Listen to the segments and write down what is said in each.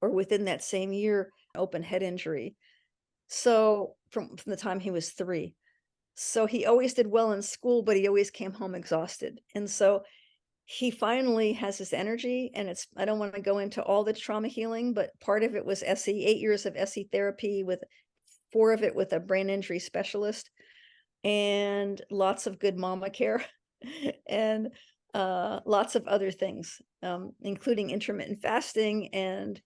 or within that same year, open head injury. So from the time he was 3. So he always did well in school, but he always came home exhausted. And so he finally has his energy, and it's I don't want to go into all the trauma healing, but part of it was SE, 8 years of SE therapy with 4 of it with a brain injury specialist and lots of good mama care and lots of other things, including intermittent fasting and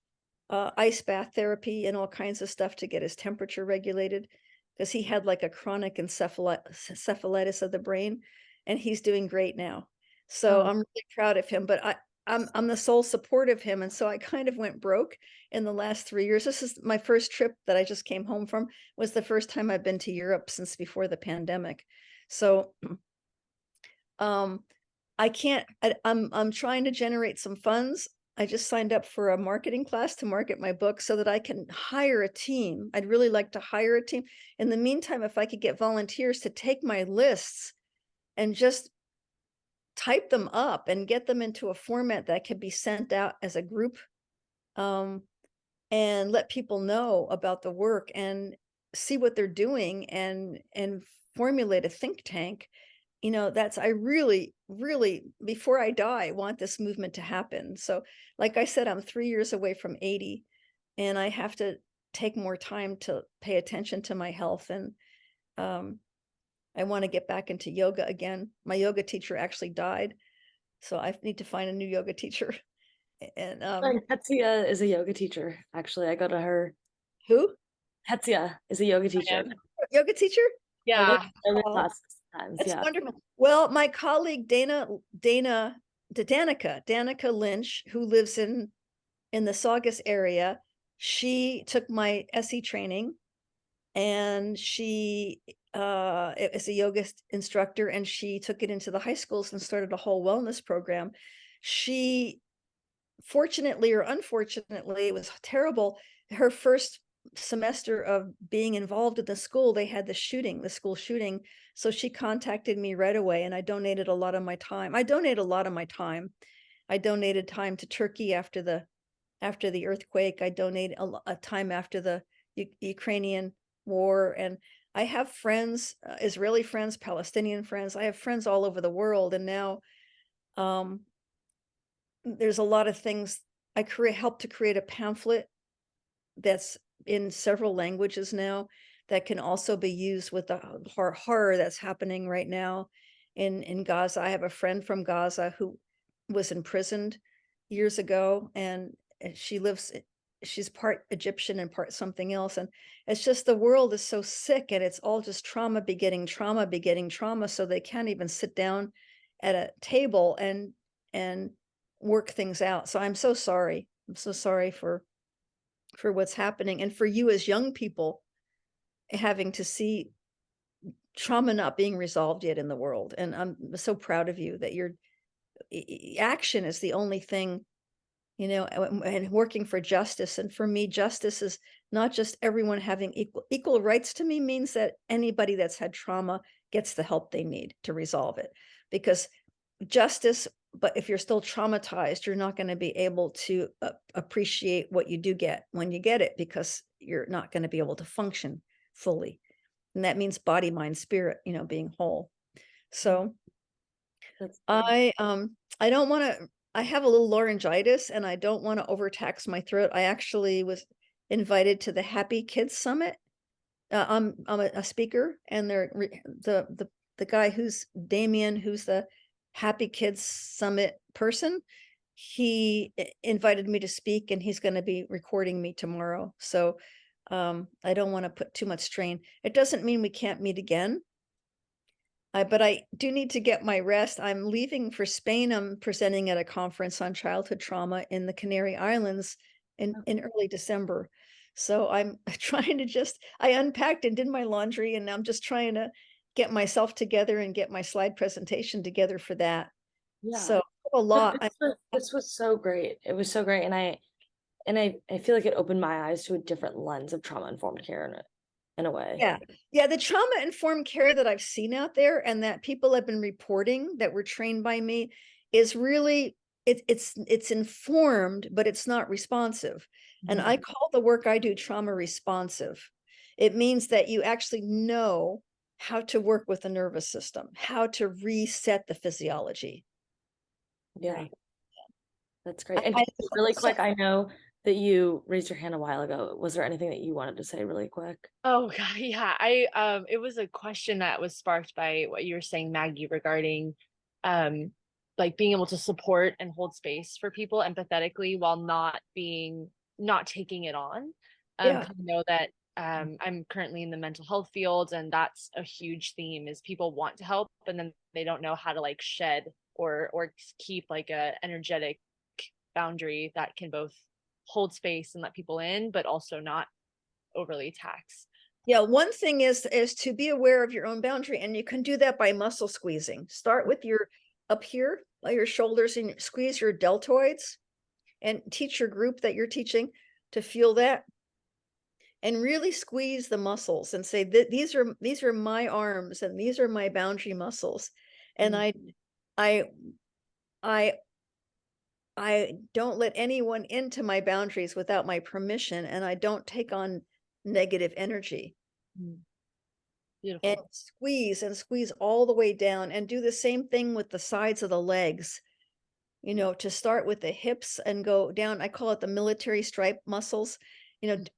ice bath therapy and all kinds of stuff to get his temperature regulated because he had like a chronic encephalitis of the brain, and he's doing great now. So Oh, I'm really proud of him, but I'm the sole support of him, and so I kind of went broke in the last 3 years. This is my first trip that I just came home from, was the first time I've been to Europe since before the pandemic. So um I can't I'm trying to generate some funds. I just signed up for a marketing class to market my book so that I can hire a team. I'd really like to hire a team. In the meantime, if I could get volunteers to take my lists and just type them up and get them into a format that could be sent out as a group, um, and let people know about the work and see what they're doing and formulate a think tank. That's I really, really, before I die, want this movement to happen. So, like I said, I'm 3 years away from 80, and I have to take more time to pay attention to my health, and um, I want to get back into yoga again. My yoga teacher actually died, so I need to find a new yoga teacher. And and Hetsia is a yoga teacher. Actually, I go to her. who? Hetsia is a yoga teacher. Ryan. Yoga teacher? I go to Yeah. yoga Oh, classes sometimes. that's Yeah. wonderful. Well, my colleague Danica Lynch, who lives in the Saugus area, she took my SE training, and she is a yoga instructor, and she took it into the high schools and started a whole wellness program. She, fortunately or unfortunately, it was terrible. Her first semester of being involved in the school, they had the school shooting. So she contacted me right away, and I donated a lot of my time. I donated time to Turkey after the earthquake. I donated a time after the Ukrainian war, and I have friends, Israeli friends, Palestinian friends. I have friends all over the world, and now um, there's a lot of things. Helped to create a pamphlet that's in several languages now that can also be used with the horror that's happening right now in Gaza. I have a friend from Gaza who was imprisoned years ago, and she's part Egyptian and part something else. And it's just the world is so sick, and it's all just trauma begetting trauma begetting trauma. So they can't even sit down at a table and work things out. So I'm so sorry. I'm so sorry for what's happening, and for you as young people having to see trauma not being resolved yet in the world. And I'm so proud of you that your action is the only thing, and working for justice. And for me, justice is not just everyone having equal rights. To me, means that anybody that's had trauma gets the help they need to resolve it. Because justice, but if you're still traumatized, you're not going to be able to appreciate what you do get when you get it, because you're not going to be able to function fully. And that means body, mind, spirit, being whole. So That's I don't want to, I have a little laryngitis, and I don't want to overtax my throat. I actually was invited to the Happy Kids Summit. I'm a speaker, and the guy who's Damien, who's the Happy Kids Summit person, he invited me to speak, and he's going to be recording me tomorrow. So I don't want to put too much strain. It doesn't mean we can't meet again. But I do need to get my rest. I'm leaving for Spain. I'm presenting at a conference on childhood trauma in the Canary Islands in early December. So I'm trying to I unpacked and did my laundry, and I'm just trying to get myself together and get my slide presentation together for that. yeah. So a lot. This was so great. It was so great, and I feel like it opened my eyes to a different lens of trauma informed care in a way. Yeah. Yeah. The trauma informed care that I've seen out there and that people have been reporting that were trained by me is really, it's informed, but it's not responsive. And I call the work I do trauma responsive. It means that you actually know how to work with the nervous system, how to reset the physiology. Yeah, Right. that's great. I, And I, just really so, quick, I know that you raised your hand a while ago. Was there anything that you wanted to say really quick? Oh god, yeah. It was a question that was sparked by what you were saying, Maggie, regarding um like being able to support and hold space for people empathetically while not taking it on. 'Cause yeah, I know that I'm currently in the mental health field, and that's a huge theme is people want to help and then they don't know how to like shed or keep like a energetic boundary that can both hold space and let people in, but also not overly tax. yeah. One thing is to be aware of your own boundary, and you can do that by muscle squeezing. Start with your up here by your shoulders and squeeze your deltoids, and teach your group that you're teaching to feel that, and really squeeze the muscles and say that these are my arms and these are my boundary muscles, and I I I don't let anyone into my boundaries without my permission, and I don't take on negative energy. Mm, And beautiful. squeeze all the way down, and do the same thing with the sides of the legs, to start with the hips and go down. I call it the military stripe muscles, the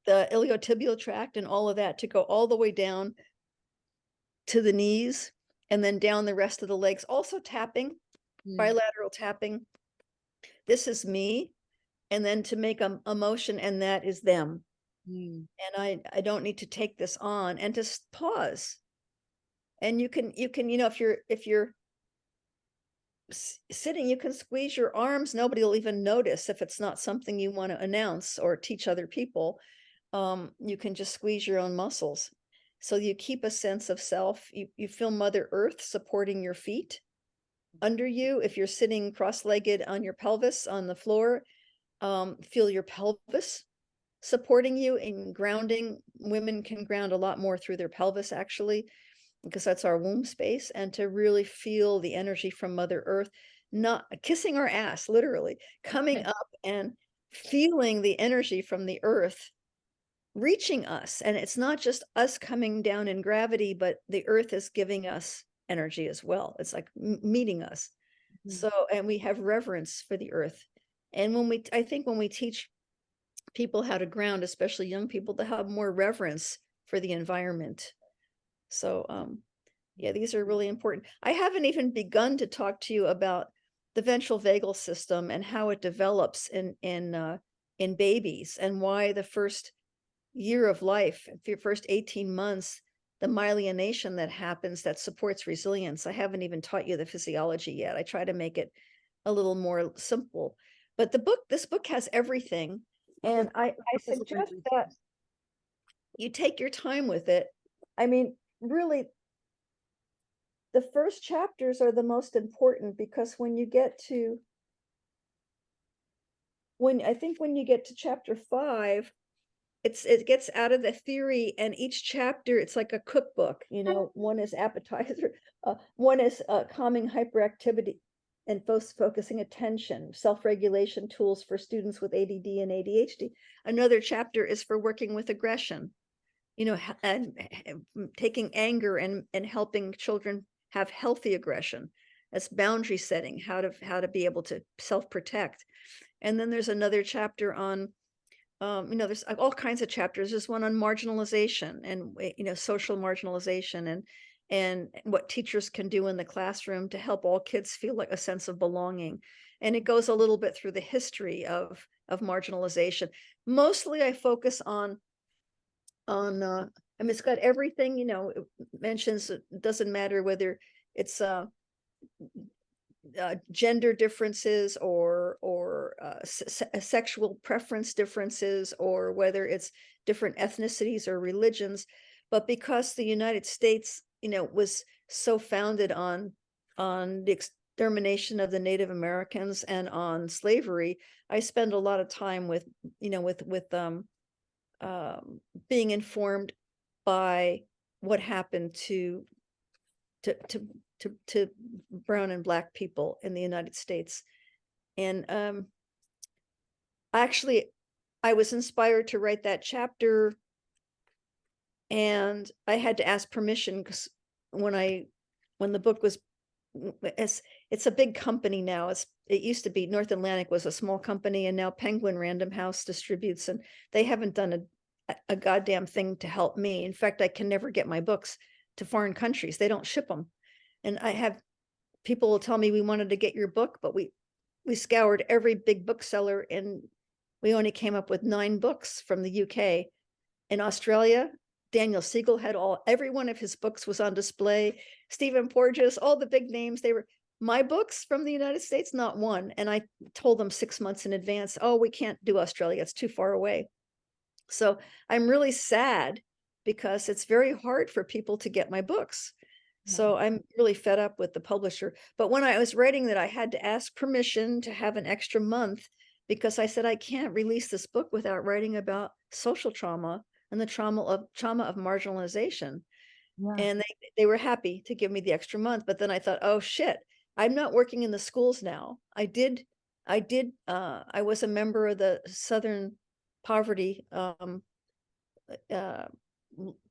iliotibial tract and all of that, to go all the way down to the knees, and then down the rest of the legs, also tapping, Mm, bilateral tapping. This is me, and then to make a motion, and that is them. mm, And I don't need to take this on, and just pause. And you can, if you're sitting, you can squeeze your arms. Nobody will even notice if it's not something you want to announce or teach other people. You can just squeeze your own muscles. So you keep a sense of self. You feel Mother Earth supporting your feet under you. If you're sitting cross-legged on your pelvis on the floor, feel your pelvis supporting you and grounding. Women can ground a lot more through their pelvis, actually, because that's our womb space, and to really feel the energy from Mother Earth, not kissing our ass, literally coming up and feeling the energy from the earth reaching us. And it's not just us coming down in gravity, but the earth is giving us energy as well. It's like meeting us. mm, So, and we have reverence for the earth. And I think when we teach people how to ground, especially young people, to have more reverence for the environment. So, yeah, these are really important. I haven't even begun to talk to you about the ventral vagal system and how it develops in babies, and why the first year of life, the first 18 months, the myelination that happens that supports resilience. I haven't even taught you the physiology yet. I try to make it a little more simple. But this book has everything. And I suggest that you take your time with it. I mean, really, the first chapters are the most important, because when you get to when you get to chapter 5, it gets out of the theory, and each chapter it's like a cookbook. One is appetizer, one is calming hyperactivity and focusing attention, self-regulation tools for students with ADD and ADHD. Another chapter is for working with aggression, and taking anger and helping children have healthy aggression. That's boundary setting, how to be able to self-protect. And then there's another chapter on, there's all kinds of chapters. There's one on marginalization and, social marginalization, and what teachers can do in the classroom to help all kids feel like a sense of belonging. And it goes a little bit through the history of marginalization. Mostly I focus on I mean, it's got everything. It mentions, it doesn't matter whether it's gender differences or sexual preference differences, or whether it's different ethnicities or religions. But because the United States, was so founded on the extermination of the Native Americans and on slavery, I spend a lot of time with, being informed by what happened to to to brown and black people in the United States. And actually, I was inspired to write that chapter, and I had to ask permission because when the book was, it's a big company now. It used to be North Atlantic was a small company, and now Penguin Random House distributes, and they haven't done a goddamn thing to help me. In fact, I can never get my books to foreign countries. They don't ship them. And I have people will tell me, we wanted to get your book, but we scoured every big bookseller, and we only came up with 9 books from the UK. In Australia, Daniel Siegel had every one of his books was on display. Stephen Porges, all the big names, they were my books from the United States, not one. And I told them 6 months in advance, oh, we can't do Australia, it's too far away. So I'm really sad because it's very hard for people to get my books. So I'm really fed up with the publisher. But when I was writing that, I had to ask permission to have an extra month because I said, I can't release this book without writing about social trauma and the trauma of marginalization. Yeah. And they were happy to give me the extra month. But then I thought, oh shit, I'm not working in the schools now. I was a member of the Southern Poverty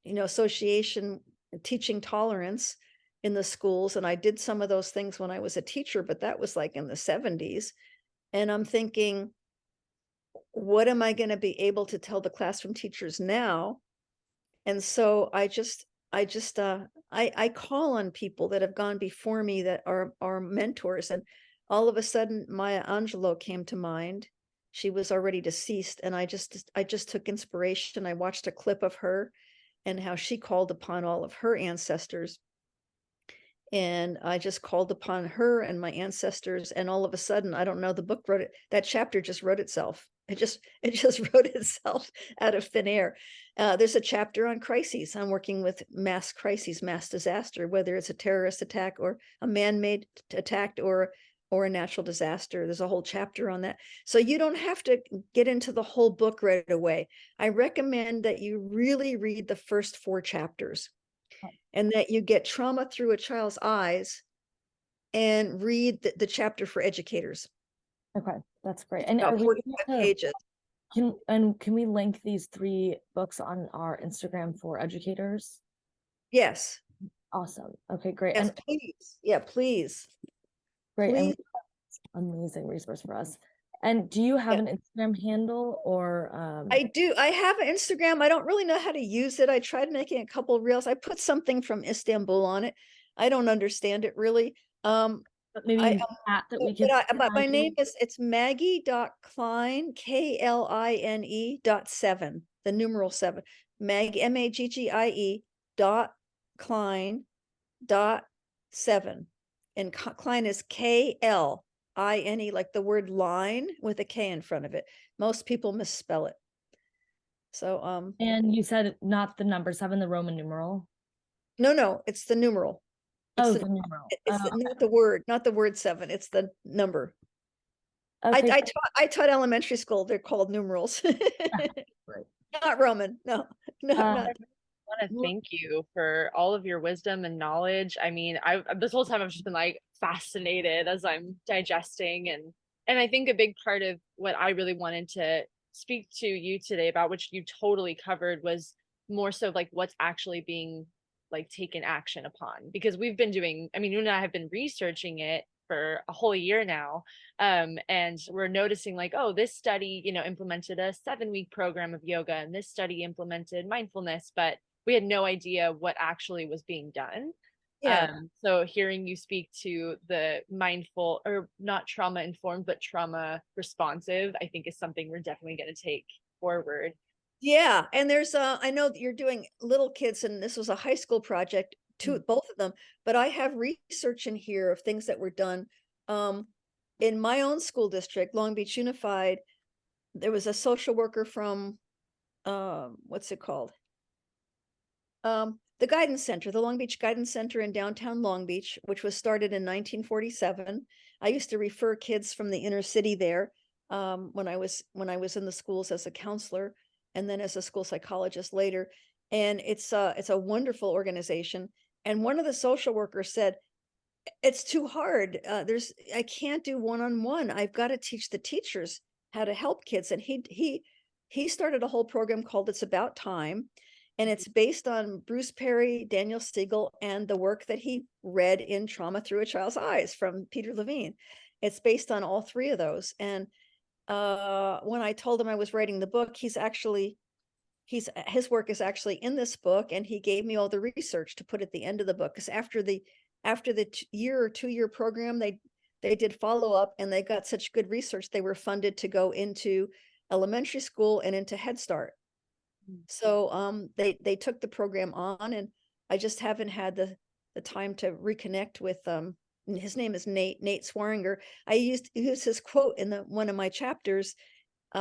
association, teaching tolerance in the schools. And I did some of those things when I was a teacher, but that was like in the 70s. And I'm thinking, what am I going to be able to tell the classroom teachers now? And so I call on people that have gone before me that are mentors. And all of a sudden Maya Angelou came to mind. She was already deceased. And I just took inspiration. I watched a clip of her and how she called upon all of her ancestors. And I just called upon her and my ancestors. And all of a sudden, I don't know, the book that chapter just wrote itself. It just wrote itself out of thin air. There's a chapter on crises. I'm working with mass crises, mass disaster, whether it's a terrorist attack or a man-made attack or a natural disaster. There's a whole chapter on that. So you don't have to get into the whole book right away. I recommend that you really read the first 4 chapters and that you get trauma through a child's eyes and read the chapter for educators. Okay, that's great. And About are we 45 pages. Can we link these 3 books on our Instagram for educators? Yes. Awesome. Okay, great. Yes, And please. Yeah, please. great. Please. And amazing resource for us. And do you have Yeah. an Instagram handle or I do. I have an Instagram. I don't really know how to use it. I tried making a couple of reels. I put something from Istanbul on it. I don't understand it really. but maybe that we could But my name it's Maggie.Kline, KLINE.7, the numeral 7. Maggie, MAGGIE .Kline .7. And Kline is KLINE, like the word line with a K in front of it. Most people misspell it. So and you said not the number 7, the Roman numeral. no, it's the numeral. It's the numeral. It's not the word 7, it's the number. Okay. I taught elementary school. They're called numerals. Right. Not Roman. No, not. I want to thank you for all of your wisdom and knowledge. I mean, this whole time I've just been like fascinated as I'm digesting, and I think a big part of what I really wanted to speak to you today about, which you totally covered, was more so like what's actually being like taken action upon, because we've been doing, I mean, you and I have been researching it for a whole year now, and we're noticing like, oh, this study, implemented a 7-week program of yoga, and this study implemented mindfulness, but we had no idea what actually was being done. Yeah. So hearing you speak to the mindful, or not trauma informed, but trauma responsive, I think is something we're definitely going to take forward. Yeah. And there's I know that you're doing little kids, and this was a high school project, both of them, but I have research in here of things that were done. In my own school district, Long Beach Unified, there was a social worker from what's it called? The Guidance Center, the Long Beach Guidance Center in downtown Long Beach, which was started in 1947. I used to refer kids from the inner city there when I was in the schools as a counselor, and then as a school psychologist later. And it's a wonderful organization. And one of the social workers said, it's too hard. I can't do one-on-one. I've got to teach the teachers how to help kids. And he he started a whole program called It's About Time, and it's based on Bruce Perry, Daniel Siegel, and the work that he read in Trauma Through a Child's Eyes from Peter Levine. It's based on all three of those. And when I told him I was writing the book, his work is actually in this book, and he gave me all the research to put at the end of the book. Because after the year or 2-year program, they did follow up, and they got such good research, they were funded to go into elementary school and into Head Start. So they took the program on, and I just haven't had the time to reconnect with his name is Nate Swaringer. I used his quote in one of my chapters.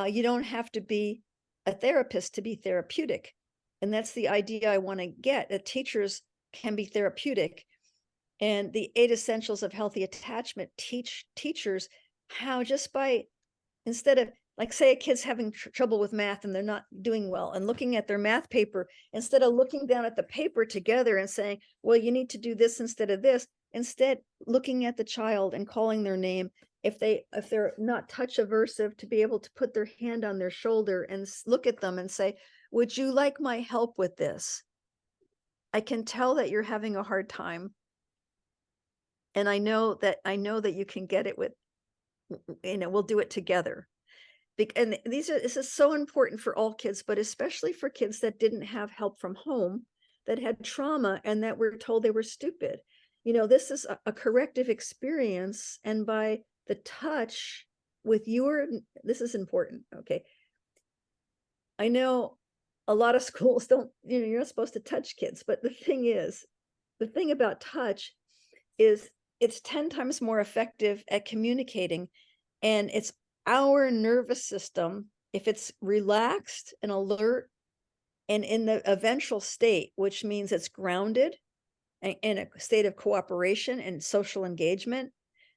You don't have to be a therapist to be therapeutic. And that's the idea I want to get, that teachers can be therapeutic. And the 8 essentials of healthy attachment teach teachers how, just by, instead of, like, say a kid's having trouble with math and they're not doing well, and looking at their math paper, instead of looking down at the paper together and saying, well, you need to do this instead of this, instead looking at the child and calling their name. If they're not touch aversive, to be able to put their hand on their shoulder and look at them and say, would you like my help with this? I can tell that you're having a hard time, and I know that you can get it with, we'll do it together. And this is so important for all kids, but especially for kids that didn't have help from home, that had trauma, and that were told they were stupid. This is a corrective experience. And by the touch with this is important. Okay. I know a lot of schools don't, you're not supposed to touch kids, but the thing about touch is it's 10 times more effective at communicating. And it's our nervous system, if it's relaxed and alert and in the eventual state, which means it's grounded and in a state of cooperation and social engagement,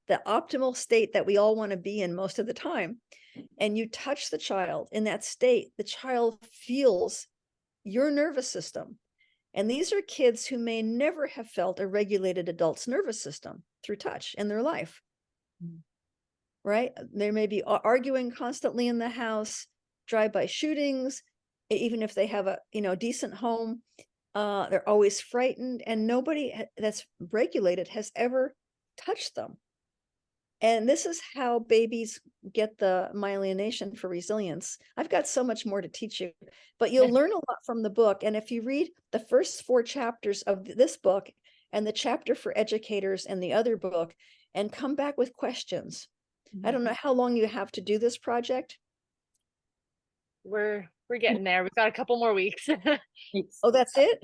the optimal state that we all want to be in most of the time, and you touch the child in that state, the child feels your nervous system. And these are kids who may never have felt a regulated adult's nervous system through touch in their life. Right? They may be arguing constantly in the house, drive-by shootings, even if they have a decent home, they're always frightened, and nobody that's regulated has ever touched them. And this is how babies get the myelination for resilience. I've got so much more to teach you, but you'll learn a lot from the book. And if you read the first 4 chapters of this book and the chapter for educators and the other book, and come back with questions. I don't know how long you have to do this project. We're getting there. We've got a couple more weeks. Oh, that's it?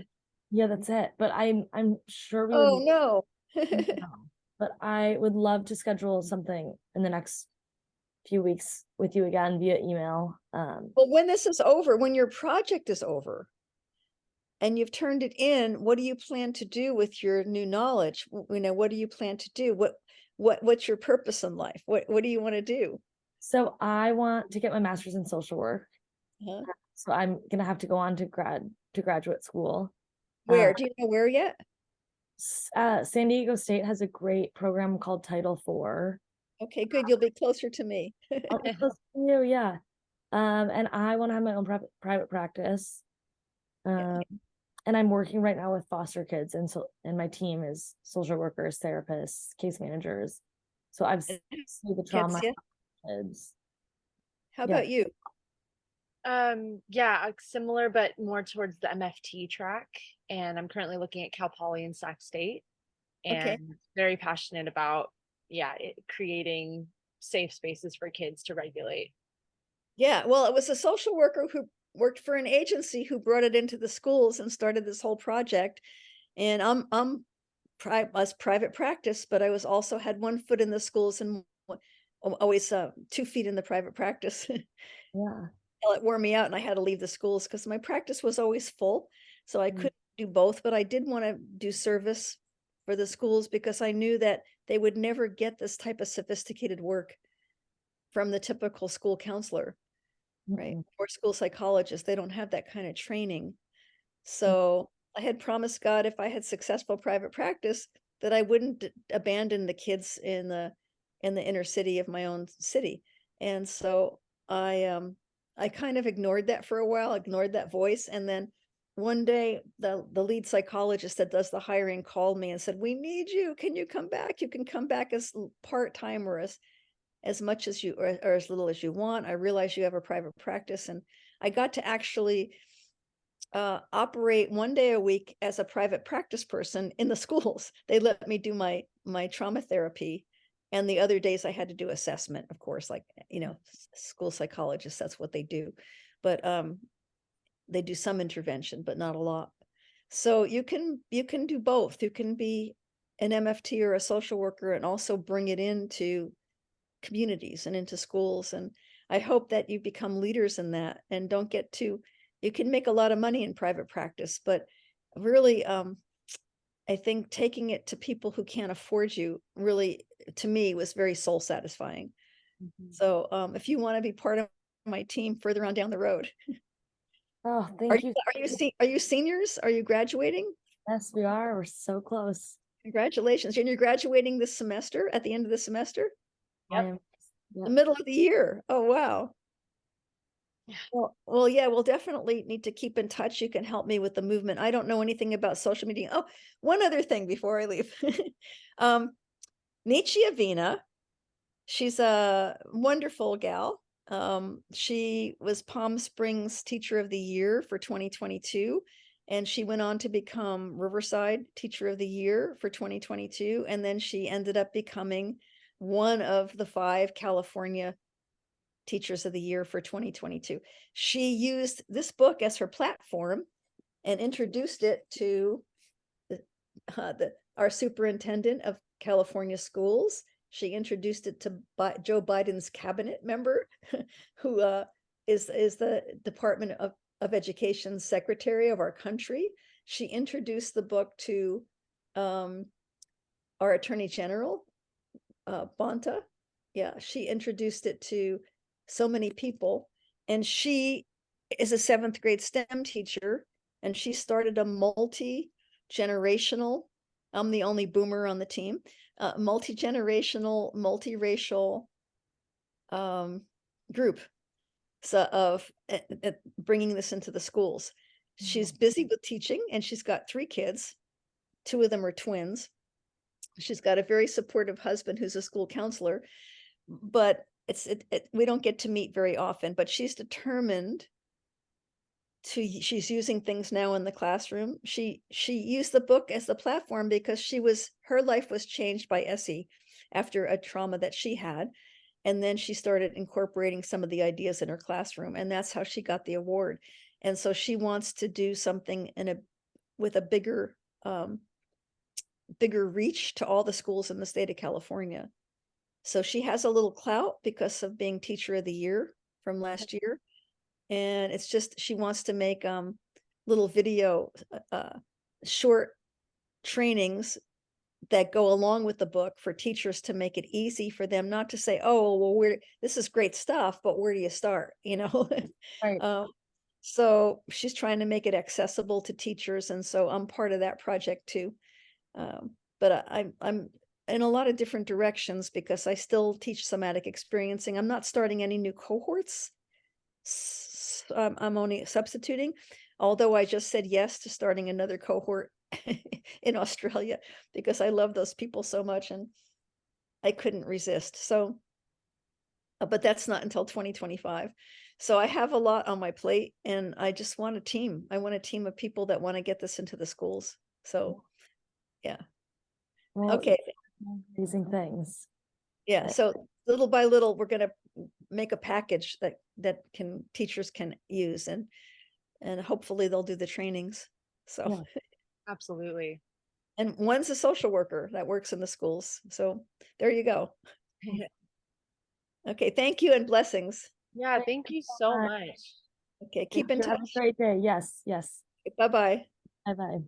Yeah, that's it. But I'm sure we Oh, would no. but I would love to schedule something in the next few weeks with you again via email. Well, when this is over, when your project is over and you've turned it in, what do you plan to do with your new knowledge? What do you plan to do? What's your purpose in life? What do you want to do? So I want to get my master's in social work. Huh? So I'm gonna have to go on to graduate school. Where? Do you know where yet? San Diego State has a great program called Title IV. Okay, good. You'll be closer to me. I'll be close to you, yeah. And I want to have my own private practice. Yeah. And I'm working right now with foster kids, and my team is social workers, therapists, case managers. So I've seen the trauma kids. How about you? Yeah, similar, but more towards the MFT track. And I'm currently looking at Cal Poly and Sac State, and very passionate about, creating safe spaces for kids to regulate. Yeah. Well, it was a social worker who worked for an agency who brought it into the schools and started this whole project. And I was private practice, but I was also had 1 foot in the schools and always 2 feet in the private practice. Yeah. It wore me out, and I had to leave the schools because my practice was always full. So I couldn't do both, but I did want to do service for the schools because I knew that they would never get this type of sophisticated work from the typical school counselor, right? Or school psychologist. They don't have that kind of training. So I had promised God, if I had successful private practice, that I wouldn't abandon the kids in the inner city of my own city. And so I I kind of ignored that for a while, ignored that voice. And then one day the lead psychologist that does the hiring called me and said, "We need you. Can you come back? You can come back as part-time or as much as you or as little as you want. I realize you have a private practice." And I got to actually operate one day a week as a private practice person in the schools. They let me do my trauma therapy, and the other days I had to do assessment, of course, like, school psychologists, that's what they do. But they do some intervention, but not a lot. So you can do both. You can be an MFT or a social worker and also bring it into communities and into schools. And I hope that you become leaders in that and don't get too, you can make a lot of money in private practice, but really, I think taking it to people who can't afford you really, to me, was very soul satisfying. So if you want to be part of my team further on down the road. Oh, thank you. Are you seniors? Are you graduating? Yes, we are. We're so close. Congratulations. And you're graduating this semester, at the end of the semester? I am. The middle of the year. Oh, wow. Well, yeah, we'll definitely need to keep in touch. You can help me with the movement. I don't know anything about social media. Oh, one other thing before I leave. Nietzsche Avina, she's a wonderful gal. She was Palm Springs Teacher of the Year for 2022, and she went on to become Riverside Teacher of the Year for 2022, and then she ended up becoming one of the 5 California Teachers of the Year for 2022. She used this book as her platform and introduced it to our superintendent of California schools. She introduced it to Joe Biden's cabinet member, who is the Department of Education secretary of our country. She introduced the book to our Attorney General, Bonta. Yeah, she introduced it to so many people. And she is a 7th grade STEM teacher, and she started a multi-generational, I'm the only boomer on the team, multi-generational, multiracial group of bringing this into the schools. She's busy with teaching, and she's got 3 kids. 2 of them are twins. She's got a very supportive husband who's a school counselor, but we don't get to meet very often, but she's determined she's using things now in the classroom. She used the book as the platform because her life was changed by Essie after a trauma that she had. And then she started incorporating some of the ideas in her classroom, and that's how she got the award. And so she wants to do something with a bigger reach to all the schools in the state of California. So she has a little clout because of being Teacher of the Year from last year. And it's just, she wants to make little video, short trainings that go along with the book for teachers to make it easy for them not to say, "Oh, well, this is great stuff, but where do you start?" Right. So she's trying to make it accessible to teachers, and so I'm part of that project too. But I'm in a lot of different directions because I still teach somatic experiencing. I'm not starting any new cohorts. I'm only substituting, although I just said yes to starting another cohort in Australia because I love those people so much and I couldn't resist. So, but that's not until 2025. So I have a lot on my plate and I just want a team. I want a team of people that want to get this into the schools. So, yeah. Well, okay. Amazing things. Yeah. So little by little, we're going to make a package that teachers can use and hopefully they'll do the trainings. So yeah. Absolutely. And one's a social worker that works in the schools. So there you go. Okay. Thank you and blessings. Yeah. Thank you so much. Okay. Keep in touch. Have a great day. Yes. Yes. Bye-bye. Bye-bye.